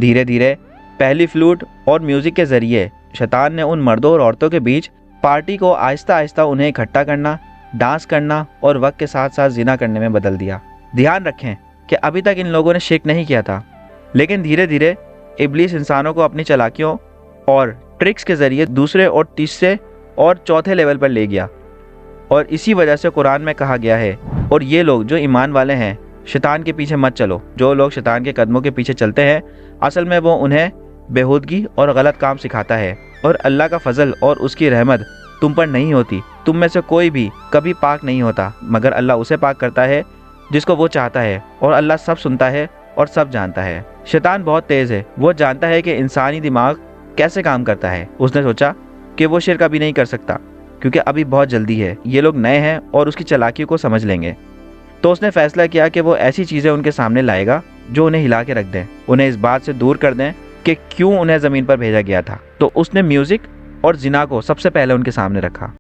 دھیرے دھیرے پہلی فلوٹ اور میوزک کے ذریعے شیطان نے ان مردوں اور عورتوں کے بیچ پارٹی کو آہستہ آہستہ انہیں اکٹھا کرنا، ڈانس کرنا اور وقت کے ساتھ ساتھ زنا کرنے میں بدل دیا۔ دھیان رکھیں کہ ابھی تک ان لوگوں نے شرک نہیں کیا تھا، لیکن دھیرے دھیرے ابلیس انسانوں کو اپنی چالاکیوں اور ٹرکس کے ذریعے دوسرے اور تیسرے اور چوتھے لیول پر لے گیا، اور اسی وجہ سے قرآن میں کہا گیا ہے، اور یہ لوگ جو ایمان والے ہیں شیطان کے پیچھے مت چلو۔ جو لوگ شیطان کے قدموں کے پیچھے چلتے ہیں اصل میں وہ انہیں بےہودگی اور غلط کام سکھاتا ہے، اور اللہ کا فضل اور اس کی رحمت تم پر نہیں ہوتی۔ تم میں سے کوئی بھی کبھی پاک نہیں ہوتا مگر اللہ اسے پاک کرتا ہے جس کو وہ چاہتا ہے، اور اللہ سب سنتا ہے اور سب جانتا ہے۔ شیطان بہت تیز ہے، وہ جانتا ہے کہ انسانی دماغ کیسے کام کرتا ہے۔ اس نے سوچا کہ وہ شرک ابھی نہیں کر سکتا کیونکہ ابھی بہت جلدی ہے، یہ لوگ نئے ہیں اور اس کی چالاکیوں کو سمجھ لیں گے۔ تو اس نے فیصلہ کیا کہ وہ ایسی چیزیں ان کے سامنے لائے گا جو انہیں ہلا کے رکھ دیں، انہیں اس بات سے دور کر دیں کہ کیوں انہیں زمین پر بھیجا گیا تھا۔ تو اس نے میوزک اور زنا کو سب سے پہلے ان کے سامنے رکھا۔